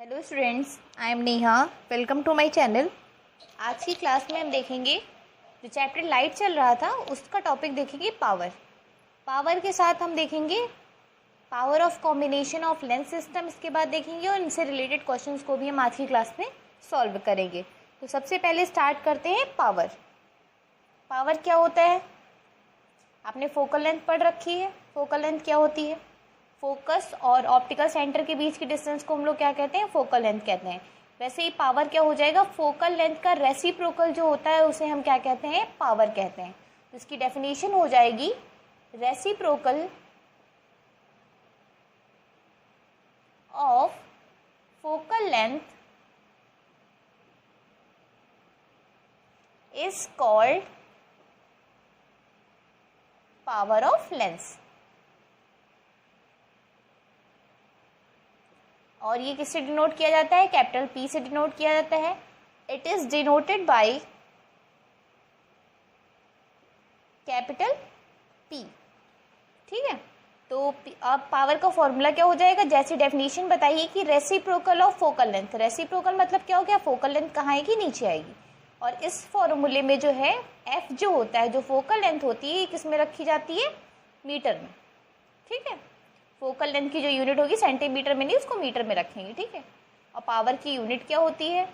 Hello students, I am Neha. Welcome to my channel. आज की class में हम देखेंगे जो चैप्टर लाइट चल रहा था उसका टॉपिक देखेंगे पावर। पावर के साथ हम देखेंगे power of combination of lens system, इसके बाद देखेंगे और इनसे रिलेटेड क्वेश्चंस को भी हम आज की क्लास में सॉल्व करेंगे। तो सबसे पहले स्टार्ट करते हैं पावर। पावर क्या होता है? आपने फोकल लेंथ पढ़ रखी है। फोकल लेंथ क्या होती है? फोकस और ऑप्टिकल सेंटर के बीच की डिस्टेंस को हम लोग क्या कहते हैं? फोकल लेंथ कहते हैं। वैसे ही पावर क्या हो जाएगा? फोकल लेंथ का रेसिप्रोकल जो होता है उसे हम क्या कहते हैं? पावर कहते हैं। तो इसकी डेफिनेशन हो जाएगी reciprocal of focal length is called power of lens. और ये किससे डिनोट किया जाता है? कैपिटल P से डिनोट किया जाता है। It is denoted by capital P। ठीक है, तो अब पावर का फॉर्मूला क्या हो जाएगा? जैसी डेफिनेशन बताइए कि reciprocal of focal length. Reciprocal मतलब क्या हो गया? फोकल लेंथ कहाँ आएगी? नीचे आएगी। और इस फॉर्मूले में जो है F जो होता है, जो फोकल लेंथ होती है, किस में रखी जाती है? मीटर में। ठीक है, फोकल लेंथ की जो यूनिट होगी सेंटीमीटर में नहीं, उसको मीटर में रखेंगे। ठीक है, और पावर की यूनिट क्या होती है?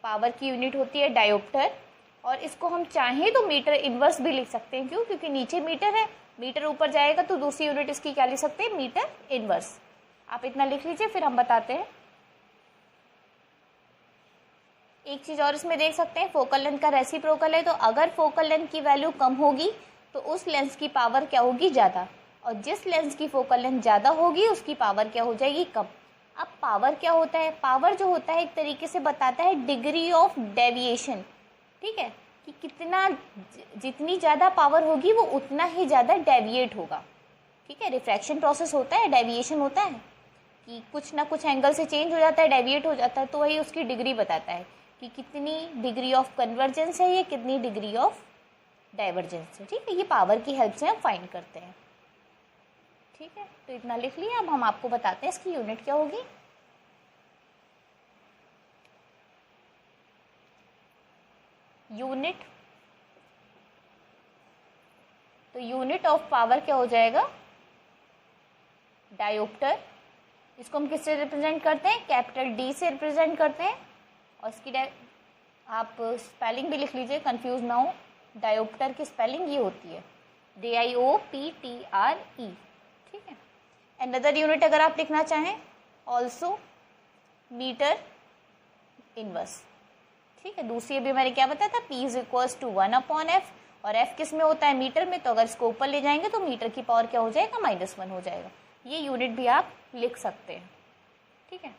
पावर की यूनिट होती है डायोप्टर। और इसको हम चाहें तो मीटर इनवर्स भी लिख सकते हैं। क्यों? क्योंकि नीचे मीटर है, मीटर ऊपर जाएगा तो दूसरी यूनिट इसकी क्या लिख सकते हैं? Metre inverse. आप इतना लिख लीजिए, फिर हम बताते हैं। एक चीज़ और इसमें देख सकते हैं, फोकल लेंथ का रेसिप्रोकल है, तो अगर फोकल लेंथ की वैल्यू कम होगी तो उस लेंस की पावर क्या होगी? ज़्यादा। और जिस लेंस की फोकल लेंथ ज़्यादा होगी उसकी पावर क्या हो जाएगी? कम। अब पावर क्या होता है? पावर जो होता है एक तरीके से बताता है डिग्री ऑफ डेविएशन। ठीक है, कि कितना, जितनी ज़्यादा पावर होगी वो उतना ही ज़्यादा डेविएट होगा। ठीक है, रिफ्रैक्शन प्रोसेस होता है, डेविएशन होता है कि कुछ ना कुछ एंगल से चेंज हो जाता है, डेविएट हो जाता है, तो वही उसकी डिग्री बताता है कि कितनी डिग्री ऑफ कन्वर्जेंस है, ये कितनी डिग्री ऑफ डाइवर्जेंस है। ठीक है, ये पावर की हेल्प से हम फाइंड करते हैं। ठीक है, तो इतना लिख लिया। अब हम आपको बताते हैं इसकी यूनिट क्या होगी। यूनिट, तो यूनिट ऑफ पावर क्या हो जाएगा? डायोप्टर। इसको हम किससे रिप्रेजेंट करते हैं? कैपिटल D से रिप्रेजेंट करते हैं। और इसकी आप स्पेलिंग भी लिख लीजिए, कंफ्यूज ना हो। डायोप्टर की स्पेलिंग ये होती है DIOPTRE। ठीक है, अनदर यूनिट अगर आप लिखना चाहें, ऑल्सो मीटर इनवर्स। ठीक है, दूसरी अभी मैंने क्या बताया था? P is equals to 1/F। और F किस में होता है? मीटर में। तो अगर इसको ऊपर ले जाएंगे तो मीटर की पावर क्या हो जाएगा? -1 हो जाएगा। ये यूनिट भी आप लिख सकते हैं। ठीक है,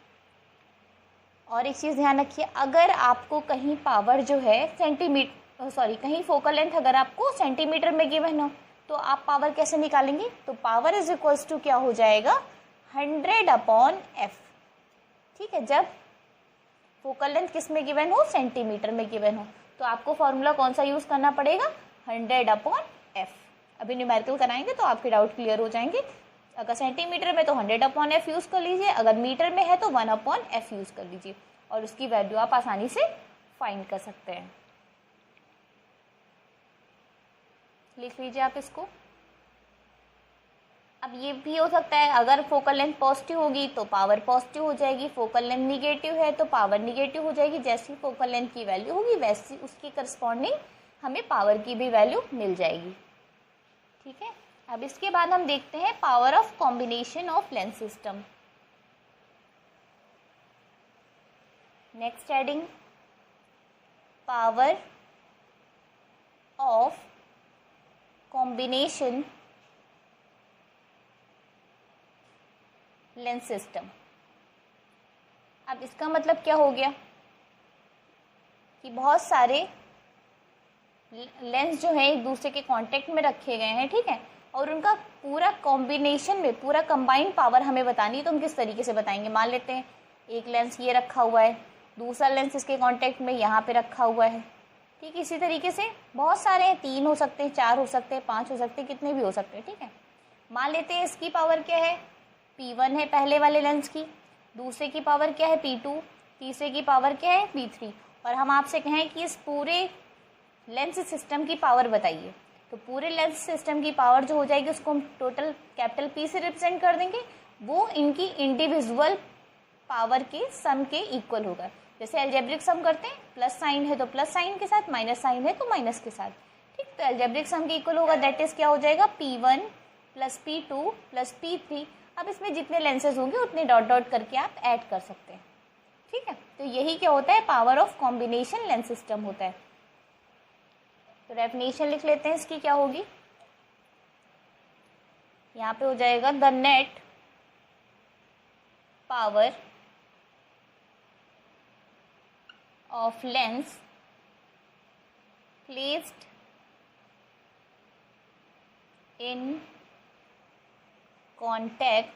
और एक चीज़ ध्यान रखिए, अगर आपको कहीं पावर जो है कहीं फोकल लेंथ अगर आपको सेंटीमीटर में गिवन हो तो आप पावर कैसे निकालेंगे? तो पावर इज इक्वल्स टू क्या हो जाएगा? 100/F। ठीक है, जब फोकल लेंथ किस में गिवन हो? सेंटीमीटर में गिवन हो, तो आपको फॉर्मूला कौन सा यूज करना पड़ेगा? 100/F। अभी न्यूमेरिकल कराएंगे तो आपके डाउट क्लियर हो जाएंगे। अगर सेंटीमीटर में तो 100/F यूज कर लीजिए, अगर मीटर में है तो 1/F यूज कर लीजिए, और उसकी वैल्यू आप आसानी से फाइंड कर सकते हैं। लिख लीजिए आप इसको। अब ये भी हो सकता है, अगर फोकल लेंथ पॉजिटिव होगी तो पावर पॉजिटिव हो जाएगी, फोकल लेंथ निगेटिव है तो पावर निगेटिव हो जाएगी। जैसी फोकल लेंथ की वैल्यू होगी वैसी उसकी करस्पॉन्डिंग हमें पावर की भी वैल्यू मिल जाएगी। ठीक है, अब इसके बाद हम देखते हैं power of combination of lens system. Next heading, power of combination lens system. अब इसका मतलब क्या हो गया कि बहुत सारे लेंस जो हैं एक दूसरे के कांटेक्ट में रखे गए हैं। ठीक है, और उनका पूरा कॉम्बिनेशन में पूरा कंबाइंड पावर हमें बतानी है, तो हम किस तरीके से बताएंगे? मान लेते हैं एक लेंस ये रखा हुआ है, दूसरा लेंस इसके कांटेक्ट में यहाँ पे रखा हुआ है। ठीक, इसी तरीके से बहुत सारे हैं, 3 हो सकते हैं, 4 हो सकते हैं, 5 हो सकते हैं, कितने भी हो सकते हैं। ठीक है, मान लेते हैं इसकी पावर क्या है? P1 है पहले वाले लेंस की, दूसरे की पावर क्या है P2, तीसरे की पावर क्या है P3, और हम आपसे कहें कि इस पूरे लेंस सिस्टम की पावर बताइए, तो पूरे लेंस सिस्टम की पावर जो हो जाएगी उसको हम टोटल कैपिटल P से रिप्रेजेंट कर देंगे, वो इनकी इंडिविजुअल पावर के सम के इक्वल होगा। जैसे अलजेब्रिक सम करते हैं, प्लस साइन है तो प्लस साइन के साथ, माइनस साइन है तो माइनस के साथ, ठीक। तो अलजेब्रिक सम के इक्वल होगा, दैट इज क्या हो जाएगा P1 plus P2 plus P3। अब इसमें जितने लेंसेज होंगे उतने डॉट डॉट करके आप ऐड कर सकते हैं, ठीक है। तो यही क्या होता है, power of combination lens system होता है। तो डेफिनेशन लिख लेते हैं इसकी, क्या होगी, यहाँ पे हो जाएगा the net power of lens placed in contact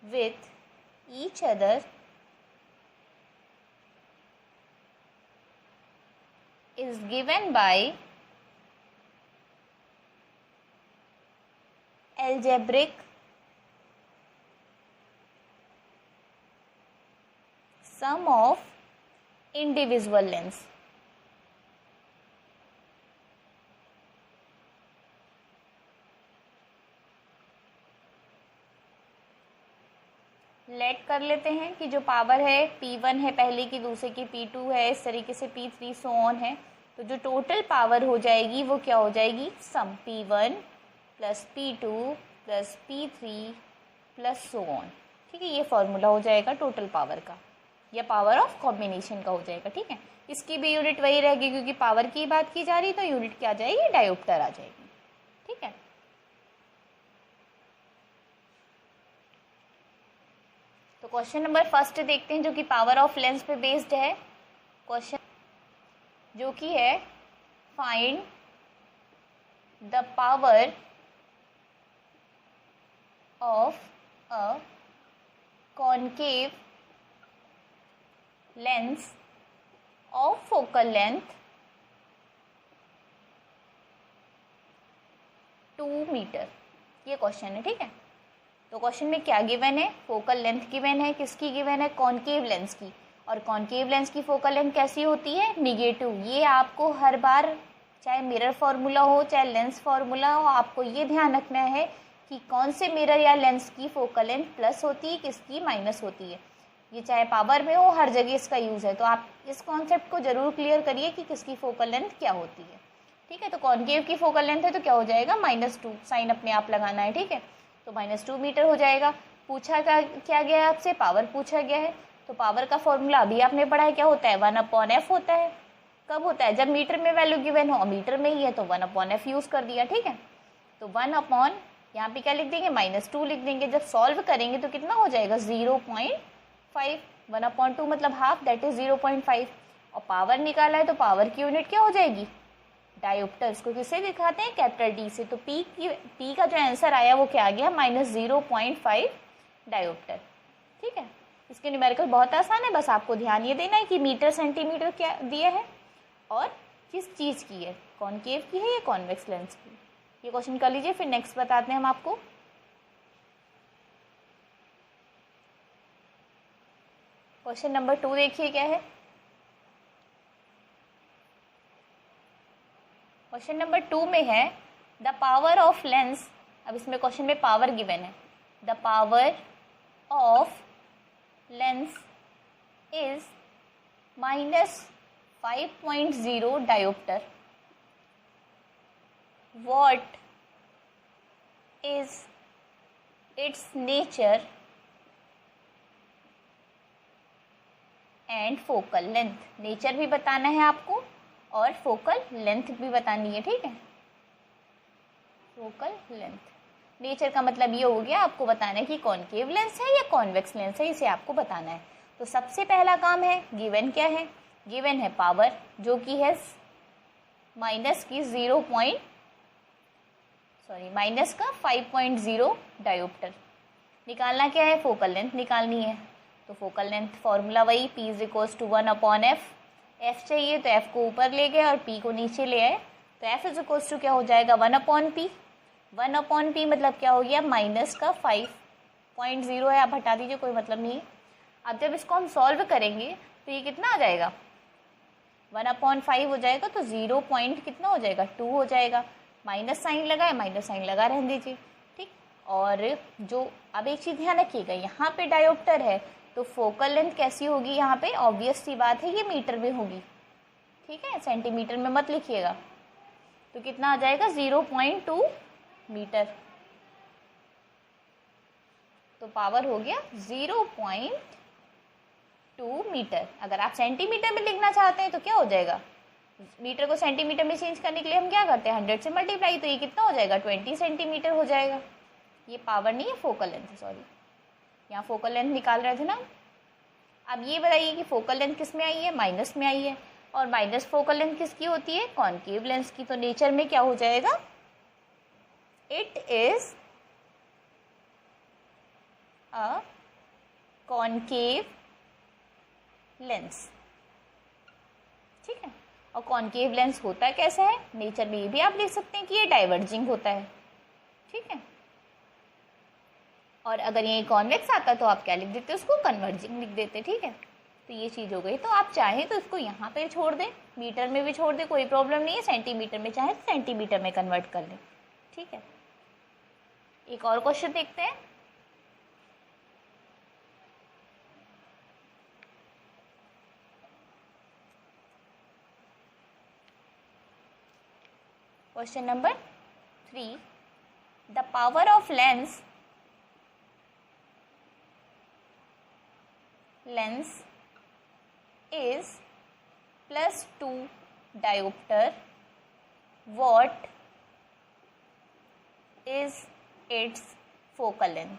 with each other is given by algebraic sum of individual lengths। Let कर लेते हैं कि जो पावर है P1 है पहले की, दूसरे की P2 है, इस तरीके से P3 सो ऑन है। तो जो टोटल पावर हो जाएगी वो क्या हो जाएगी, सम P1 plus P2 plus P3 plus so on, ठीक है। ये फॉर्मूला हो जाएगा टोटल पावर का, या पावर ऑफ कॉम्बिनेशन का हो जाएगा, ठीक है। इसकी भी यूनिट वही रहेगी, क्योंकि पावर की बात की जा रही तो यूनिट क्या आ जाएगी, डायोप्टर आ जाएगी, ठीक है। तो क्वेश्चन नंबर फर्स्ट देखते हैं, जो कि पावर ऑफ लेंस पे बेस्ड है। क्वेश्चन जो कि है find the power of a concave lens of focal length 2 metre, ये क्वेश्चन है, ठीक है। तो क्वेश्चन में क्या गिवन है, फोकल लेंथ गिवन है, किसकी गिवन है, कॉनकेव लेंस की। और कॉनकेव लेंस की फोकल लेंथ कैसी होती है, निगेटिव। ये आपको हर बार, चाहे मिरर फार्मूला हो चाहे लेंस फार्मूला हो, आपको ये ध्यान रखना है कि कौन से मिरर या लेंस की फोकल लेंथ प्लस होती है, किसकी माइनस होती है। ये चाहे पावर में हो, हर जगह इसका यूज़ है। तो आप इस कॉन्सेप्ट को जरूर क्लियर करिए कि किसकी फोकल लेंथ क्या होती है, ठीक है। तो कॉनकेव की फोकल लेंथ है तो क्या हो जाएगा, -2, साइन अपने आप लगाना है, ठीक है। तो -2 मीटर हो जाएगा। पूछा क्या गया है आपसे, पावर पूछा गया है। तो पावर का फॉर्मूला अभी आपने पढ़ा है, क्या होता है, 1/f होता है। कब होता है, जब मीटर में वैल्यू गिवन हो, मीटर में ही है तो 1/f यूज़ कर दिया, ठीक है। तो 1 यहाँ पे क्या लिख देंगे, -2 लिख देंगे। जब सॉल्व करेंगे तो कितना हो जाएगा, 0.5। 1/2 मतलब हाफ, दैट इज 0.5। और पावर निकाला है तो पावर की यूनिट क्या हो जाएगी, डायोप्टर। इसको किससे दिखाते हैं, कैपिटल D से। तो P का जो आंसर आया वो क्या आ गया, -0.5 डायोप्टर, ठीक है। इसके न्यूमेरिकल बहुत आसान है, बस आपको ध्यान ये देना है कि मीटर सेंटीमीटर क्या दिया है और किस चीज़ की है, कॉनकेव की है या कॉन्वेक्स लेंस की। ये क्वेश्चन कर लीजिए, फिर नेक्स्ट बताते हैं हम आपको। क्वेश्चन नंबर 2 देखिए क्या है। क्वेश्चन नंबर 2 में है द पावर ऑफ लेंस। अब इसमें क्वेश्चन में पावर गिवन है, the power of lens is -5.0 dioptre. What is its nature and focal length। Nature भी बताना है आपको और फोकल लेंथ भी बतानी है, ठीक है। फोकल लेंथ, नेचर का मतलब ये हो गया, आपको बताना है कि कॉनकेव लेंस है या कॉन्वेक्स लेंस है, इसे आपको बताना है। तो सबसे पहला काम है, गिवन क्या है, गिवन है पावर, जो कि है माइनस का 5.0 डायोप्टर। निकालना क्या है, फोकल लेंथ निकालनी है। तो फोकल लेंथ फॉर्मूला वही, P = 1/f। f चाहिए तो f को ऊपर ले गए और p को नीचे ले आए, तो f क्या हो जाएगा, 1/p। 1/p मतलब क्या हो गया, -5 0.0 है, आप हटा दीजिए, कोई मतलब नहीं है। अब जब इसको हम सॉल्व करेंगे तो ये कितना आ जाएगा, 1/5 हो जाएगा, तो 0 पॉइंट कितना हो जाएगा, 2 हो जाएगा। माइनस साइन लगा है, माइनस साइन लगा रहने दीजिए, ठीक। और जो अब एक चीज़ ध्यान रखिएगा, यहाँ पे डायोप्टर है तो फोकल लेंथ कैसी होगी, यहाँ पे ऑब्वियस सी बात है ये मीटर में होगी, ठीक है, सेंटीमीटर में मत लिखिएगा। तो कितना आ जाएगा, 0.2 मीटर। तो पावर हो गया 0.2 मीटर। अगर आप सेंटीमीटर में लिखना चाहते हैं तो क्या हो जाएगा, मीटर को सेंटीमीटर में चेंज करने के लिए हम क्या करते हैं, 100 से मल्टीप्लाई, तो ये कितना हो जाएगा, 20 सेंटीमीटर हो जाएगा। ये पावर नहीं है, फोकल लेंथ है, सॉरी, यहाँ फोकल लेंथ निकाल रहे थे ना। अब ये बताइए कि फोकल लेंथ किस में आई है, माइनस में आई है, और माइनस फोकल लेंथ किसकी होती है, कॉन्केव लेंस की। तो नेचर में क्या हो जाएगा, it is a concave lens, ठीक है। और कॉन्केव लेंस होता कैसा है, नेचर में ये भी आप लिख सकते हैं कि ये डाइवर्जिंग होता है, ठीक है। और अगर ये कॉन्वेक्स आता तो आप क्या लिख देते, उसको कन्वर्जिंग लिख देते, ठीक है। तो ये चीज़ हो गई। तो आप चाहें तो इसको यहाँ पे छोड़ दें, मीटर में भी छोड़ दें, कोई प्रॉब्लम नहीं है। सेंटीमीटर में चाहे तो सेंटीमीटर में कन्वर्ट कर लें, ठीक है। एक और क्वेश्चन देखते हैं। Question number 3, the power of lens is +2 diopter. What is its focal length?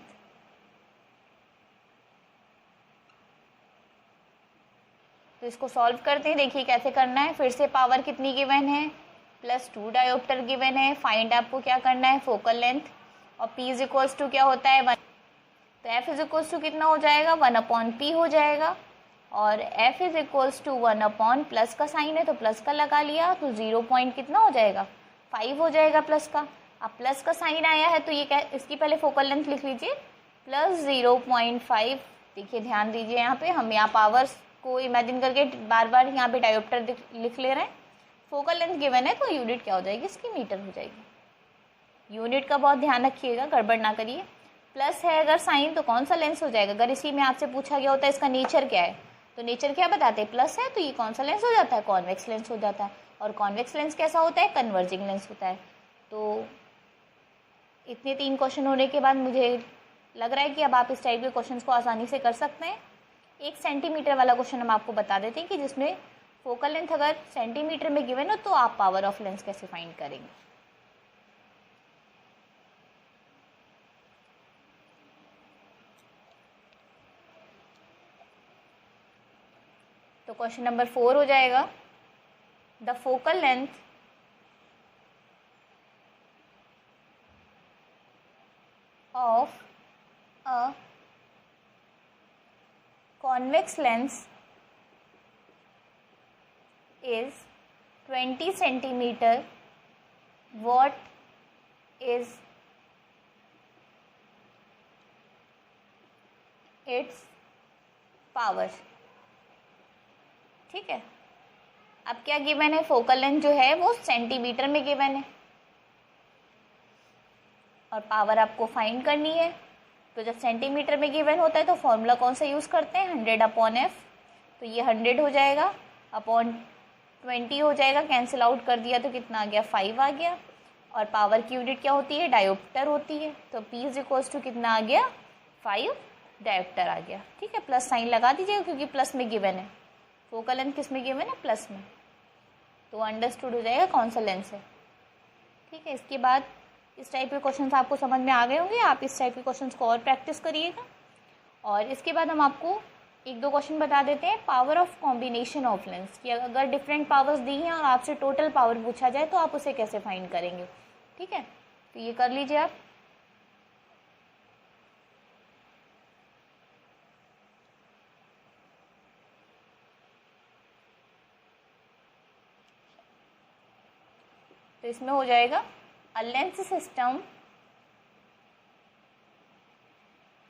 तो इसको सॉल्व करते हैं। देखिए कैसे करना है। फिर से पावर कितनी गिवन है, +2 डायोप्टर गिवन है। फाइंड आपको क्या करना है, फोकल लेंथ। और P इज इक्वल्स टू क्या होता है, 1। तो F इज इक्वल्स टू कितना हो जाएगा, 1/P हो जाएगा। और F is equals to 1/ plus का साइन है तो प्लस का लगा लिया, तो 0 पॉइंट कितना हो जाएगा, 5 हो जाएगा प्लस का। अब प्लस का साइन आया है तो ये क्या, इसकी पहले फोकल लेंथ लिख लीजिए, +0.5। देखिए ध्यान दीजिए, यहाँ पे हम यहाँ पावर्स को इमेजिन करके बार बार यहाँ पे डायोप्टर लिख ले रहे हैं। फोकल लेंथ गिवन है तो यूनिट क्या हो जाएगी, इसकी मीटर हो जाएगी। यूनिट का बहुत ध्यान रखिएगा, गड़बड़ ना करिए। प्लस है अगर साइन तो कौन सा लेंस हो जाएगा। अगर इसी में आपसे पूछा गया होता है इसका नेचर क्या है, तो नेचर क्या बताते हैं, प्लस है, तो ये कौन सा लेंस हो जाता है, कॉन्वेक्स लेंस हो जाता है। और कॉन्वेक्स लेंस कैसा होता है, कन्वर्जिंग लेंस होता है। तो इतने 3 क्वेश्चन होने के बाद मुझे लग रहा है कि अब आप इस टाइप के क्वेश्चंस को आसानी से कर सकते हैं। 1 सेंटीमीटर वाला क्वेश्चन हम आपको बता देते हैं कि जिसमें फोकल लेंथ अगर सेंटीमीटर में गिवन हो तो आप पावर ऑफ लेंस कैसे फाइंड करेंगे। तो क्वेश्चन नंबर 4 हो जाएगा, the focal length of a convex lens is 20 centimeter. What is its power? ठीक है। अब क्या गिवन है, फोकल लेंथ जो है वो सेंटीमीटर में गिवन है और पावर आपको फाइंड करनी है। तो जब सेंटीमीटर में गिवन होता है तो फॉर्मूला कौन सा यूज़ करते हैं, 100/F। तो ये 100 हो जाएगा, अपॉन 20 हो जाएगा, कैंसिल आउट कर दिया तो कितना आ गया, 5 आ गया। और पावर की यूनिट क्या होती है, डायोप्टर होती है। तो P इज इक्वल्स टू कितना आ गया, 5 डायोप्टर आ गया। ठीक है, प्लस साइन लगा दीजिएगा क्योंकि प्लस में गिवन है। फोकल लेंथ किस में गिवन है, प्लस में। तो अंडरस्टूड हो जाएगा कौन सा लेंस है। ठीक है, इसके बाद इस टाइप के क्वेश्चंस आपको समझ में आ गए होंगे। आप इस टाइप के क्वेश्चंस को और प्रैक्टिस करिएगा। और इसके बाद हम आपको 1-2 क्वेश्चन बता देते हैं power of combination of lens, कि अगर डिफरेंट पावर्स दी हैं और आपसे टोटल पावर पूछा जाए तो आप उसे कैसे फाइंड करेंगे। ठीक है, तो ये कर लीजिए आप। तो इसमें हो जाएगा, a lens system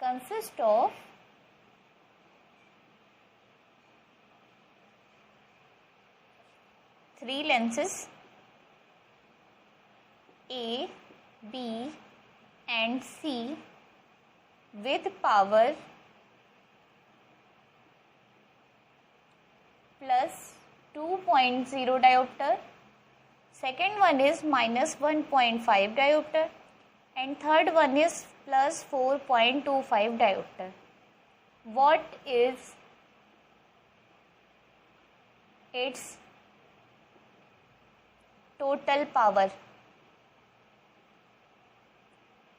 consist of three lenses A, B and C with power plus 2.0 diopter. Second one is minus 1.5 diopter and third one is plus 4.25 diopter. What is its total power?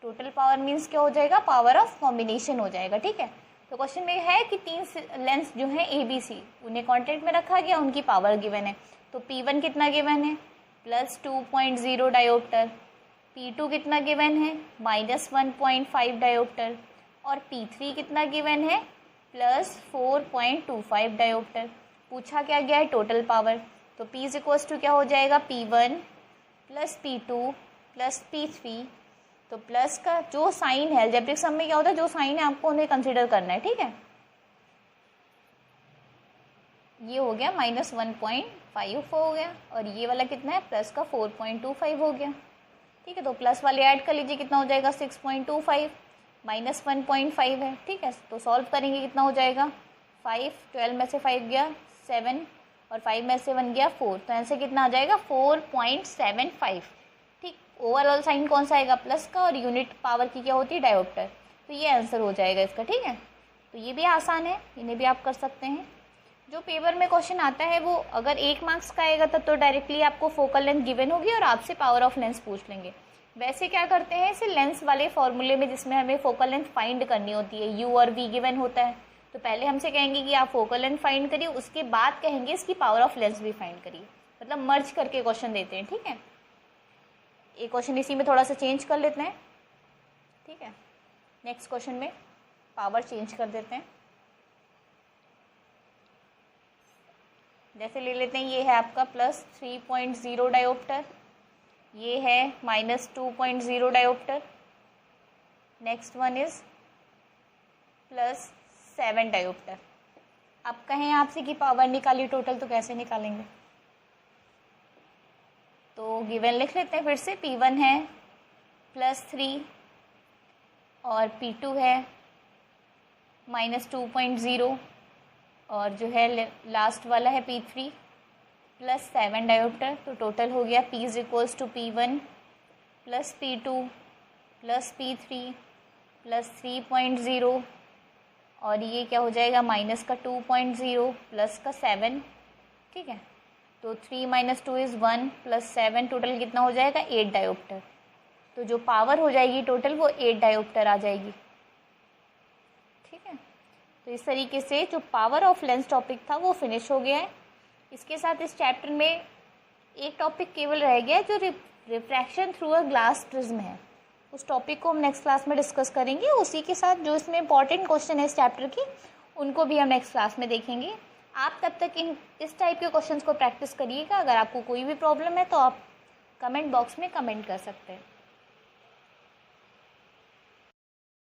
Total power means क्या हो जाएगा, power of combination हो जाएगा। ठीक है, तो question में है कि तीन लेंस जो हैं ए बी सी उन्हें कांटेक्ट में रखा गया, उनकी पावर गिवन है। तो P1 कितना गिवन है, प्लस 2.0 डायोप्टर, P2 कितना गिवन है, माइनस 1.5 डायोप्टर, और P3 कितना गिवन है, प्लस 4.25 डायोप्टर। पूछा क्या गया है, टोटल पावर। तो P इज इक्वल्स टू क्या हो जाएगा, P1 plus P2 plus P3। तो प्लस का जो साइन है, अलजेब्रिक सम में क्या होता है, जो साइन है आपको उन्हें कंसीडर करना है। ठीक है, ये हो गया माइनस 1.5 हो गया, और ये वाला कितना है, प्लस का 4.25 हो गया। ठीक है, तो प्लस वाले ऐड कर लीजिए, कितना हो जाएगा 6.25, माइनस 1.5 है। ठीक है, तो सॉल्व करेंगे कितना हो जाएगा 5, 12 में से 5 गया 7, और 5 में से 1 गया 4, तो आंसर कितना आ जाएगा 4.75। ठीक, ओवरऑल साइन कौन सा आएगा, प्लस का, और यूनिट पावर की क्या होती है, डायोप्टर। तो ये आंसर हो जाएगा इसका। ठीक है, तो ये भी आसान है, इन्हें भी आप कर सकते हैं। जो पेपर में क्वेश्चन आता है वो अगर 1 मार्क्स का आएगा तब तो डायरेक्टली आपको फोकल लेंथ गिवन होगी और आपसे पावर ऑफ लेंस पूछ लेंगे। वैसे क्या करते हैं, इसे लेंस वाले फॉर्मूले में जिसमें हमें फोकल लेंथ फाइंड करनी होती है, U और V गिवन होता है, तो पहले हमसे कहेंगे कि आप फोकल लेंथ फाइंड करिए, उसके बाद कहेंगे इसकी पावर ऑफ लेंस भी फाइंड करिए, मतलब मर्ज करके क्वेश्चन देते हैं। ठीक है, एक क्वेश्चन इसी में थोड़ा सा चेंज कर लेते हैं। ठीक है, नेक्स्ट क्वेश्चन में पावर चेंज कर देते हैं। जैसे ले लेते हैं, ये है आपका प्लस 3.0 डायोप्टर, ये है minus 2.0 dioptre, next one is plus 7 dioptre. अब कहें आपसे कि पावर निकालिए टोटल, तो कैसे निकालेंगे, तो गिवन लिख लेते हैं फिर से। P1 है प्लस 3 और P2 है माइनस 2.0, और जो है लास्ट वाला है P3 प्लस 7 डायोप्टर। तो टोटल हो गया P is equals to P1 plus P2 plus P3 plus 3.0, और ये क्या हो जाएगा माइनस का 2.0 प्लस का 7। ठीक है, तो 3 माइनस 2 इज़ 1 प्लस 7, टोटल कितना हो जाएगा 8 डायोप्टर। तो जो पावर हो जाएगी टोटल वो 8 डायोप्टर आ जाएगी। ठीक है, तो इस तरीके से जो पावर ऑफ लेंस टॉपिक था वो फिनिश हो गया है। इसके साथ इस चैप्टर में एक टॉपिक केवल रह गया है जो refraction through a glass prism है। उस टॉपिक को हम नेक्स्ट क्लास में डिस्कस करेंगे। उसी के साथ जो इसमें इंपॉर्टेंट क्वेश्चन है इस चैप्टर की, उनको भी हम नेक्स्ट क्लास में देखेंगे। आप तब तक इस टाइप के क्वेश्चंस को प्रैक्टिस करिएगा। अगर आपको कोई भी प्रॉब्लम है तो आप कमेंट बॉक्स में कमेंट कर सकते हैं।